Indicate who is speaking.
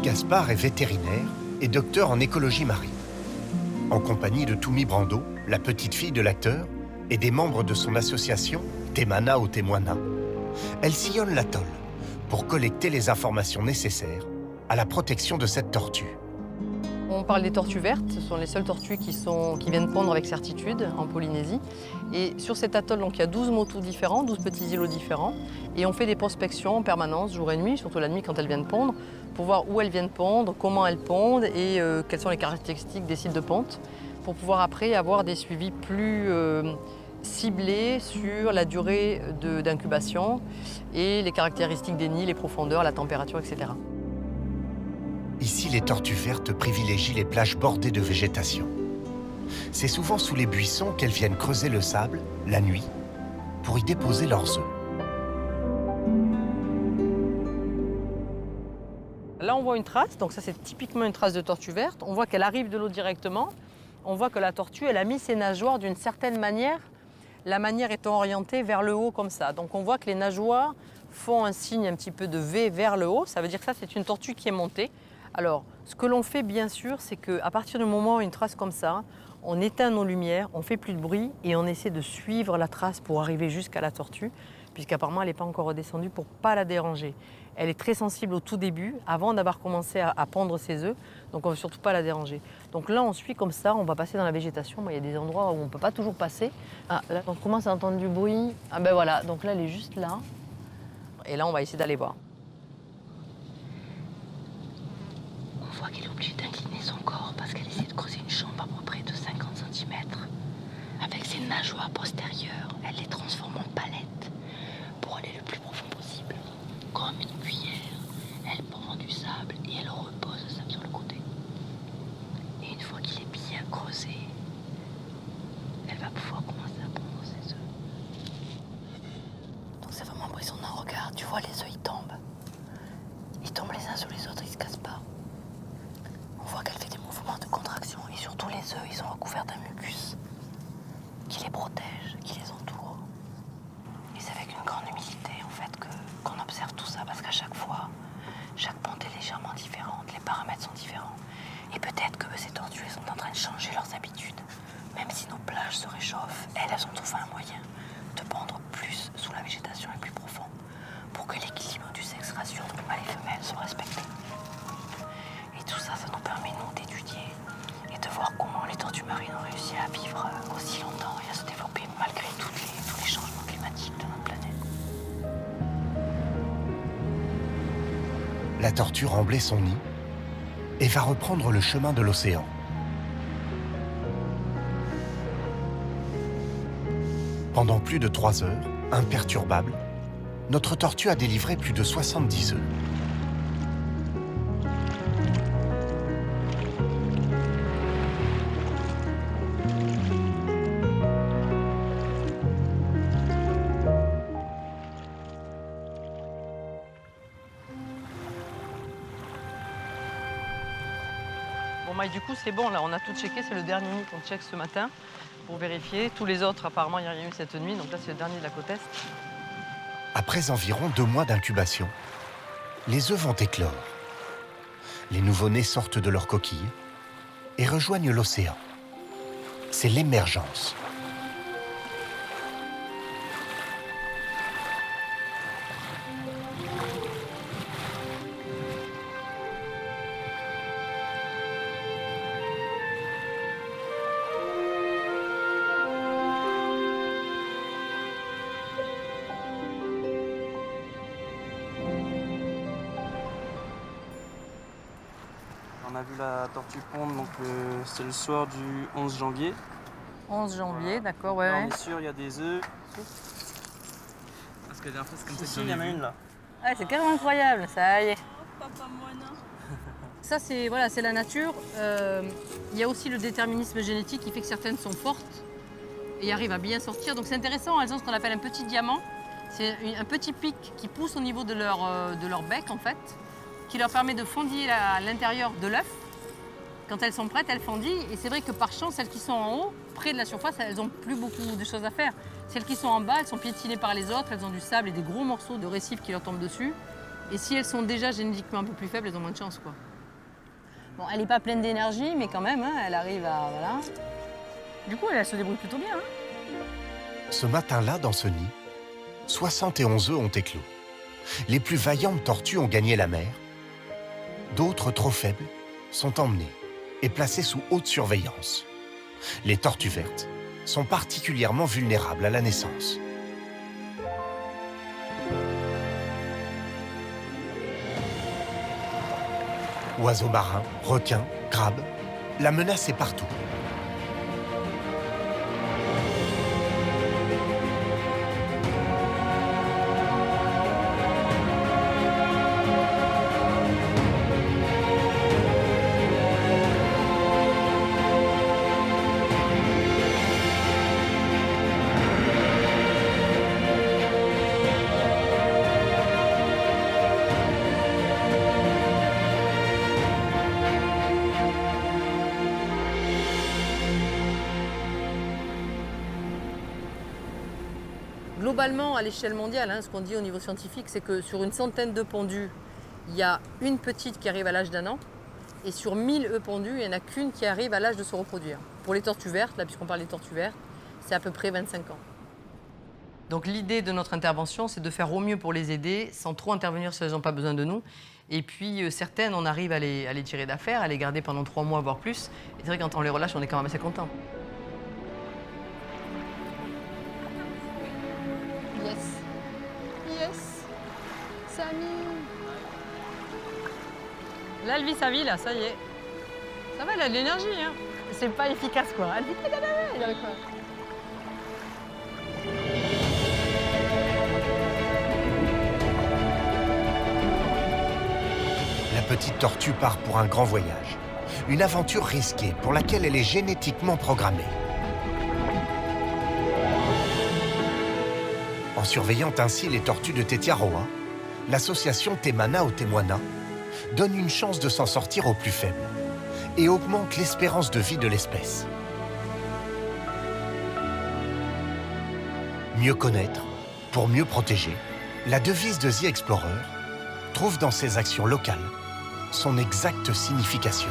Speaker 1: Gaspard est vétérinaire et docteur en écologie marine. En compagnie de Toumi Brando, la petite fille de l'acteur, et des membres de son association Temana au Témoina, elle sillonne l'atoll pour collecter les informations nécessaires à la protection de cette tortue.
Speaker 2: On parle des tortues vertes, ce sont les seules tortues qui viennent pondre avec certitude en Polynésie. Et sur cet atoll, donc, il y a 12 motus différents, 12 petits îlots différents. Et on fait des prospections en permanence, jour et nuit, surtout la nuit quand elles viennent pondre, pour voir où elles viennent pondre, comment elles pondent et quelles sont les caractéristiques des sites de ponte, pour pouvoir après avoir des suivis plus ciblés sur la durée d'incubation et les caractéristiques des nids, les profondeurs, la température, etc.
Speaker 1: Ici, les tortues vertes privilégient les plages bordées de végétation. C'est souvent sous les buissons qu'elles viennent creuser le sable, la nuit, pour y déposer leurs œufs.
Speaker 2: Là, on voit une trace, donc ça c'est typiquement une trace de tortue verte. On voit qu'elle arrive de l'eau directement. On voit que la tortue, elle a mis ses nageoires d'une certaine manière, la manière étant orientée vers le haut comme ça. Donc on voit que les nageoires font un signe un petit peu de V vers le haut. Ça veut dire que ça, c'est une tortue qui est montée. Alors, ce que l'on fait bien sûr, c'est qu'à partir du moment où une trace comme ça, on éteint nos lumières, on ne fait plus de bruit et on essaie de suivre la trace pour arriver jusqu'à la tortue, puisqu'apparemment elle n'est pas encore redescendue pour ne pas la déranger. Elle est très sensible au tout début, avant d'avoir commencé à pondre ses œufs, donc on ne veut surtout pas la déranger. Donc là, on suit comme ça, on va passer dans la végétation. Il y a des endroits où on ne peut pas toujours passer. Ah, là, on commence à entendre du bruit. Ah ben voilà, donc là, elle est juste là. Et là, on va essayer d'aller voir.
Speaker 3: On voit qu'elle est obligée d'incliner son corps parce qu'elle essaie de creuser une chambre à peu près de 50 cm. Avec ses nageoires postérieures, elle les transforme en palettes pour aller le plus profond possible. Comme une cuillère, elle prend du sable et elle repose le sable sur le côté. Et une fois qu'il est bien creusé, elle va pouvoir commencer à pondre ses œufs. Donc c'est vraiment impressionnant, regarde, tu vois les œufs ils tombent. Ils tombent les uns sur les autres, ils se cassent pas. On voit qu'elle fait des mouvements de contraction et surtout les œufs, ils sont recouverts d'un mucus qui les protège, qui les entoure. Et c'est avec une grande humilité en fait qu'on observe tout ça parce qu'à chaque fois, chaque ponte est légèrement différente, les paramètres sont différents. Et peut-être que ces tortues sont en train de changer leurs habitudes. Même si nos plages se réchauffent, elles ont trouvé un moyen de pondre plus sous la végétation et plus profond pour que l'équilibre du sexe ratio entre mâle et femelle soit respecté. Et tout ça, ça nous permet, nous, d'étudier et de voir comment les tortues marines ont réussi à vivre aussi longtemps et à se développer malgré tous les changements climatiques de notre planète.
Speaker 1: La tortue remblait son nid et va reprendre le chemin de l'océan. Pendant plus de 3 heures, imperturbable, notre tortue a délivré plus de 70 œufs.
Speaker 2: Bon, bah, du coup, c'est bon, là, on a tout checké. C'est le dernier nid qu'on check ce matin pour vérifier. Tous les autres, apparemment, il n'y a rien eu cette nuit. Donc là, c'est le dernier de la côte est.
Speaker 1: Après environ 2 mois d'incubation, les œufs vont éclore. Les nouveau-nés sortent de leur coquille et rejoignent l'océan. C'est l'émergence.
Speaker 4: On a vu la tortue pondre, donc c'est le soir du 11 janvier.
Speaker 2: 11 janvier,
Speaker 4: Voilà.
Speaker 2: d'accord,
Speaker 4: Là,
Speaker 2: ouais.
Speaker 4: on est sûr, il y a des œufs. Parce que la dernière fois, c'est comme ça que il y en a une là.
Speaker 2: Ouais, c'est carrément incroyable, ça y est. Ça, c'est voilà, c'est la nature. Il y a aussi le déterminisme génétique qui fait que certaines sont fortes et arrivent à bien sortir. Donc c'est intéressant, elles ont ce qu'on appelle un petit diamant. C'est un petit pic qui pousse au niveau de leur bec, en fait, qui leur permet de fondiller à l'intérieur de l'œuf. Quand elles sont prêtes, elles fondillent. Et c'est vrai que par chance, celles qui sont en haut, près de la surface, elles n'ont plus beaucoup de choses à faire. Celles qui sont en bas, elles sont piétinées par les autres, elles ont du sable et des gros morceaux de récif qui leur tombent dessus. Et si elles sont déjà génétiquement un peu plus faibles, elles ont moins de chance, quoi. Bon, elle n'est pas pleine d'énergie, mais quand même, hein, elle arrive à... Voilà. Du coup, elle se débrouille plutôt bien. Hein.
Speaker 1: Ce matin-là, dans ce nid, 71 œufs ont éclos. Les plus vaillantes tortues ont gagné la mer. D'autres, trop faibles, sont emmenées et placées sous haute surveillance. Les tortues vertes sont particulièrement vulnérables à la naissance. Oiseaux marins, requins, crabes, la menace est partout.
Speaker 2: Globalement, à l'échelle mondiale, hein, ce qu'on dit au niveau scientifique, c'est que sur une centaine de pondus, il y a une petite qui arrive à l'âge d'1 an. Et sur 1000 œufs pondus, il n'y en a qu'une qui arrive à l'âge de se reproduire. Pour les tortues vertes, là, puisqu'on parle des tortues vertes, c'est à peu près 25 ans. Donc l'idée de notre intervention, c'est de faire au mieux pour les aider, sans trop intervenir si elles n'ont pas besoin de nous. Et puis certaines, on arrive à les tirer d'affaire, à les garder pendant 3 mois, voire plus. Et c'est vrai que quand on les relâche, on est quand même assez content.
Speaker 3: Yes. Yes. Samy.
Speaker 2: Là, elle vit sa vie, là, ça y est. Ça va, elle a de l'énergie, hein. C'est pas efficace, quoi. Elle vit
Speaker 3: Il avait quoi?
Speaker 1: La petite tortue part pour un grand voyage. Une aventure risquée pour laquelle elle est génétiquement programmée. En surveillant ainsi les tortues de Tetiaroa, l'association Temana au Temoana donne une chance de s'en sortir aux plus faibles et augmente l'espérance de vie de l'espèce. Mieux connaître, pour mieux protéger, la devise de The Explorer trouve dans ses actions locales son exacte signification.